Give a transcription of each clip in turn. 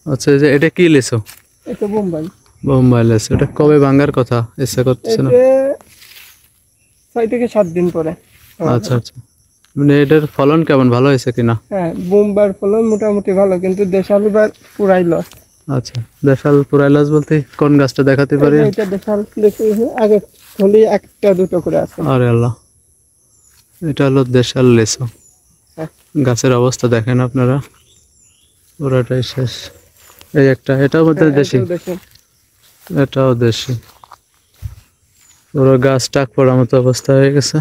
আচ্ছা, যে এটা কি লিচু? এটা বোম্বাই। বোম্বাই লিচু। এটা কবে ভাঙার কথা ইচ্ছা করতেছে না? এতে 6 থেকে 7 দিন পরে। আচ্ছা আচ্ছা, মানে এটার ফলন কেমন, ভালো হয়েছে কিনা? হ্যাঁ, বোম্বার ফলন মোটামুটি ভালো, কিন্তু দেশাল এবার পুরাই লস। আচ্ছা, দেশাল পুরাইলাস বলতে কোন গাছটা দেখাতে পারি? এটা দেশাল দেখি, আগে খালি একটা দুটো করে আছে। আরে আল্লাহ, এটা হলো দেশাল লিচু। হ্যাঁ। গাছের অবস্থা দেখেন আপনারা, পুরাটাই শেষ। এই একটা, এটাও মধ্যে দেশি, এটাও দেশাল। এটাও দেশি। পুরো গাছ টাক পড়ার মতো অবস্থা হয়ে গেছে।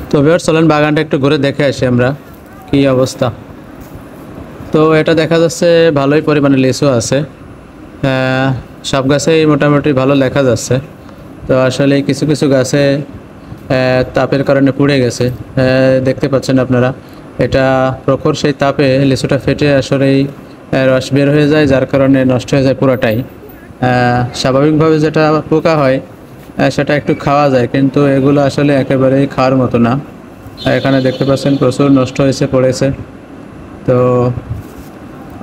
তো এবার চলেন বাগানটা একটু ঘুরে দেখে আসি আমরা কি অবস্থা। তো এটা দেখা যাচ্ছে ভালোই পরিমাণে লিচু আছে, সব গাছেই মোটামুটি ভালো দেখা যাচ্ছে। তো আসলে কিছু কিছু গাছে তাপের কারণে পুড়ে গেছে, দেখতে পাচ্ছেন আপনারা। এটা প্রখর সেই তাপে লিচুটা ফেটে আসলেই রস বের হয়ে যায়, যার কারণে নষ্ট হয়ে যায় পুরোটাই। স্বাভাবিকভাবে যেটা পোকা হয় সেটা একটু খাওয়া যায়, কিন্তু এগুলো আসলে একেবারেই খাওয়ার মতো না। এখানে দেখতে পাচ্ছেন প্রচুর নষ্ট হয়েছে, পড়েছে। তো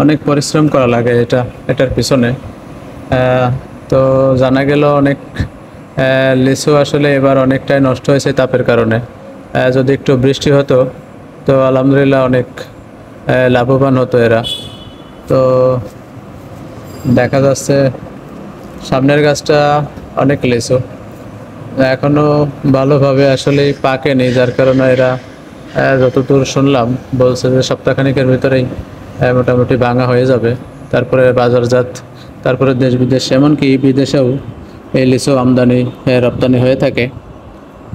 অনেক পরিশ্রম করা লাগে এটার পিছনে। তো জানা গেল অনেক লিচু আসলে এবার অনেকটাই নষ্ট হয়েছে তাপের কারণে। যদি একটু বৃষ্টি হতো তো আলহামদুলিল্লাহ অনেক লাভবান হতো এরা। তো দেখা যাচ্ছে সামনের গাছটা অনেক লিচু এখনো ভালোভাবে আসলে পাকেনি, যার কারণে এরা যতদূর শুনলাম বলছে যে সপ্তাহখানেকের ভিতরেই মোটামুটি ভাঙা হয়ে যাবে। তারপরে বাজারজাত, তারপরে দেশ বিদেশ, এমনকি বিদেশেও এই লিচু আমদানি রপ্তানি হয়ে থাকে।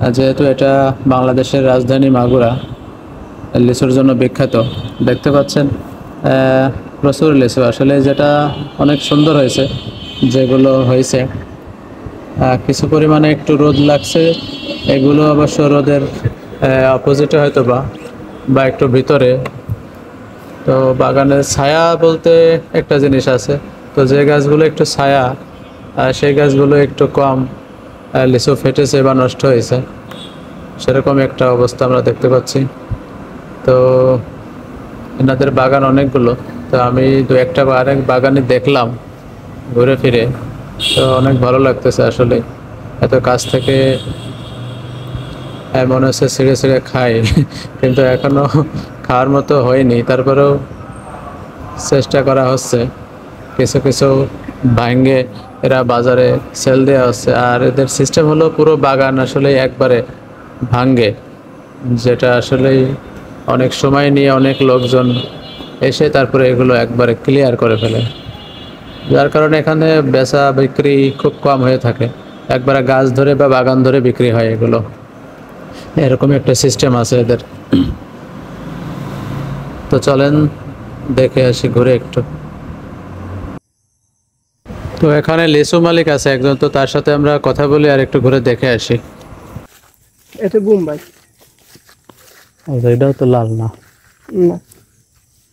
আর যেহেতু এটা বাংলাদেশের রাজধানী মাগুরা লিচুর জন্য বিখ্যাত, দেখতে পাচ্ছেন প্রচুর লিচু আসলে, যেটা অনেক সুন্দর হয়েছে যেগুলো হয়েছে। কিছু পরিমাণে একটু রোদ লাগছে, এগুলো অবশ্য রোদের অপোজিটে হয়তো বা একটু ভিতরে। তো বাগানের ছায়া বলতে একটা জিনিস আছে, তো যে গাছগুলো একটু ছায়া সেই গাছগুলো একটু কম লিচু ফেটেছে বা নষ্ট হয়েছে, সেরকম একটা অবস্থা আমরা দেখতে পাচ্ছি। তো এনাদের বাগান অনেকগুলো, তো আমি দু একটা আরেক বাগানে দেখলাম ঘুরে ফিরে, তো অনেক ভালো লাগতেছে আসলে। এত কাছ থেকে মনে হচ্ছে ছিঁড়ে ছিঁড়ে খাই কিন্তু এখনো খাওয়ার মতো হয়নি, তারপরেও চেষ্টা করা হচ্ছে। কিছু কিছু ভাঙ্গে এরা বাজারে সেল দেওয়া হচ্ছে, আর এদের সিস্টেম হলো পুরো বাগান আসলে একবারে ভাঙ্গে, যেটা আসলেই অনেক সময় নিয়ে অনেক লোকজন এসে তারপরে এগুলো একবারে ক্লিয়ার করে ফেলে, যার কারণে এখানে বেচা বিক্রি খুব কম হয়ে থাকে। একবারে গাছ ধরে বা বাগান ধরে বিক্রি হয় এগুলো, এরকম একটা সিস্টেম আছে এদের। তো চলেন দেখে আসি ঘুরে একটু। তো এখানে লিচু মালিক আছে একজন, তো তার সাথে আমরা কথা বলি আর একটু ঘুরে দেখে আসি। এটা বোম্বাই। আচ্ছা, এটাও তো লাল না? না,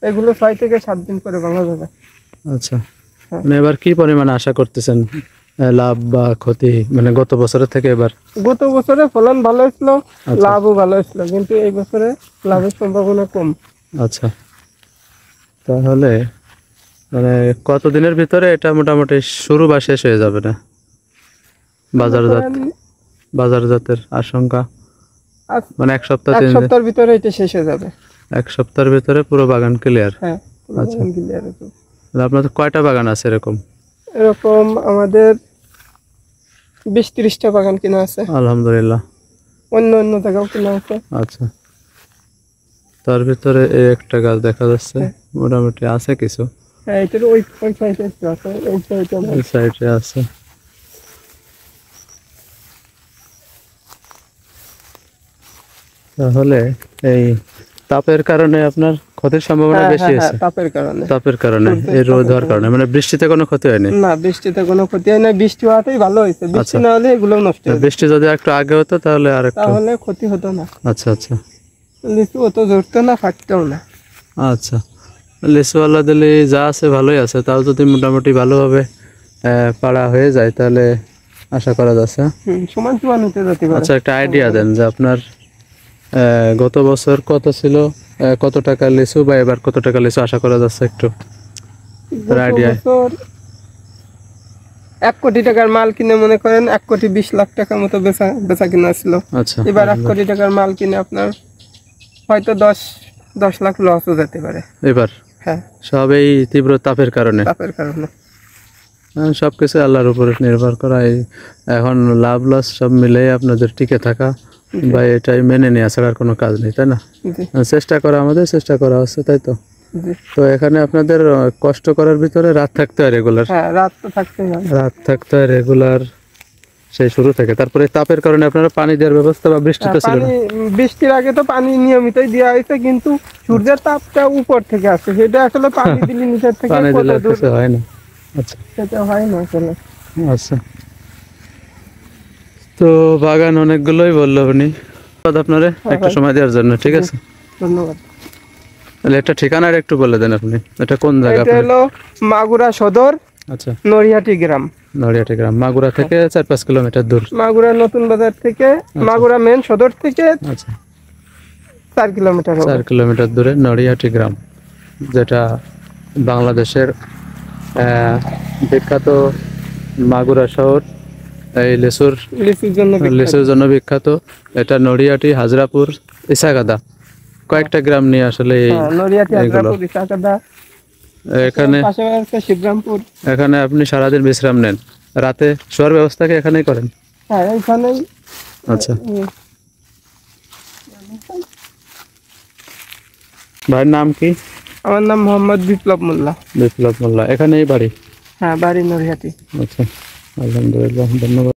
এগুলো 6 থেকে 7 দিন পরে ভাঙা যাবে। আচ্ছা, হ্যাঁ। মানে এবার কি পরিমাণে আশা করতেছেন, লাভ বা ক্ষতি, মানে গত বছরের থেকে এবার? গত বছরে ফলন ভালো হয়েছিল, আচ্ছা। লাভও ভালো হয়েছিল, কিন্তু এই বছরে লাভের সম্ভাবনা কম। আচ্ছা, তাহলে মানে কতদিনের ভিতরে এটা মোটামুটি শুরু বা শেষ হয়ে যাবে না? বাজারজাত, ধরেন বাজারজাতের আশঙ্কা মানে এক সপ্তাহ, এক 3 দিন? সপ্তাহের ভিতরে এটা শেষ হয়ে যাবে। এক সপ্তাহের ভিতরে পুরো বাগান ক্লিয়ার? হ্যাঁ, পুরো আচ্ছা, বাগান clear হবে। তাহলে আপনাদের কয়টা বাগান আছে এরকম? এরকম আমাদের 20-30টা বাগান কিনা আছে, আলহামদুলিল্লাহ। অন্য অন্য জায়গাও কিনা আছে। আচ্ছা, তার ভিতরে এই একটা গাছ দেখা যাচ্ছে, হ্যাঁ। মোটামুটি আছে কিছু। হ্যাঁ, এটার ওই সাইডে আছে, এই সাইডে এই সাইডে আছে। তাহলে এই তাপের কারণে আপনার ক্ষতির সম্ভাবনা বেশি আছে? তাপের কারণে, তাপের কারণে, এই রোদ হওয়ার কারণে, মানে বৃষ্টিতে কোনো ক্ষতি হয়নি? না, বৃষ্টিতে কোনো ক্ষতি হয় না, বৃষ্টি হওয়াতেই ভালো হয়েছে, বৃষ্টি আচ্ছা। না হলে এগুলো নষ্ট হয়ে যেত। বৃষ্টি যদি একটু আগে হতো তাহলে আর একটু, তাহলে ক্ষতি হতো না, আচ্ছা আচ্ছা লিচু অত ধরতো না, ফাটতেও না। আচ্ছা, লিচুওয়ালা দিলে যা আছে ভালোই আছে, তাও যদি মোটামুটি ভালোভাবে পাড়া হয়ে যায় তাহলে আশা করা যাচ্ছে। সমান সমান হতে যেতে পারে। আচ্ছা, একটা আইডিয়া দেন যে আপনার গত বছর কত ছিল, কত টাকা লিচু, বা এবার কত টাকা লিচু আশা করা যাচ্ছে একটু গত আইডিয়া। বছর 1 কোটি টাকার মাল কিনে মনে করেন 1,20,00,000 টাকা মতো বেচা কিনা ছিল। আচ্ছা, এবার 1 কোটি টাকার মাল কিনে আপনার হয়তো 10 লাখ লসও যেতে পারে। এবার হ্যাঁ, সব এই তীব্র তাপের কারণে, তাপের কারণে। সবকিছু আল্লাহর উপরে নির্ভর করা। এখন লাভ লস সব মিলে আপনাদের টিকে থাকা বা এটাই মেনে নেওয়া ছাড়া আর কোনো কাজ নেই, তাই না? জি চেষ্টা করা, আমাদের চেষ্টা করা হচ্ছে, তাই তো? জি। তো এখানে আপনাদের কষ্ট করার ভিতরে রাত থাকতে হয় রেগুলার, হ্যাঁ, রাত তো থাকতেই হয়। রাত থাকতে হয় রেগুলার সেই শুরু থেকে। তারপরে তাপের কারণে আপনারা পানি দেওয়ার ব্যবস্থা বা বৃষ্টি তো ছিল না? পানি বৃষ্টির আগে তো পানি নিয়মিতই দেওয়া হয়েছে, কিন্তু সূর্যের তাপটা উপর থেকে আসে, সেটা আসলে পানি দিলে নিচের থেকে পানি কত দিলে দূর কিছু হয় না। আচ্ছা সেটা হয় না আসলে। আচ্ছা, তো বাগান অনেকগুলোই বললো উনি। আপনারে একটা সময় দেওয়ার জন্য, ঠিক আছে? ধন্যবাদ। তাহলে একটা ঠিকানার একটু বলে দেন আপনি, এটা কোন জায়গা? এটা হলো মাগুরা সদর, আচ্ছা, নড়িয়াটি গ্রাম। নড়িয়াটি গ্রাম, মাগুরা থেকে 4-5 কিলোমিটার দূর। মাগুরা নতুন বাজার থেকে, মাগুরা মেন সদর থেকে আচ্ছা, 4 কিলোমিটার হবে। 4 কিলোমিটার দূরে নড়িয়াটি গ্রাম, যেটা বাংলাদেশের বিখ্যাত মাগুরা শহর, এই লিচুর লিচুর জন্য বিখ্যাত। লিচুর জন্য বিখ্যাত। এটা নড়িয়াটি, হাজরাপুর, ইসাগাদা, কয়েকটা গ্রাম নিয়ে আসলে হ্যাঁ, নড়িয়াটি, এগুলো। হাজরাপুর, ইসাকাদা, এখানে পাশাপাশি আছে শিবরামপুর। এখানে আপনি সারাদিন বিশ্রাম নেন, রাতে শোয়ার ব্যবস্থা কি এখানেই করেন? হ্যাঁ, এইখানেই। আচ্ছা, ভাইয়ের নাম কি? আমার নাম মোহাম্মদ বিপ্লব মোল্লা। বিপ্লব মোল্লা, এখানেই বাড়ি? হ্যাঁ, বাড়ি নড়িয়াটি। আচ্ছা, আলহামদুলিল্লাহ, ধন্যবাদ।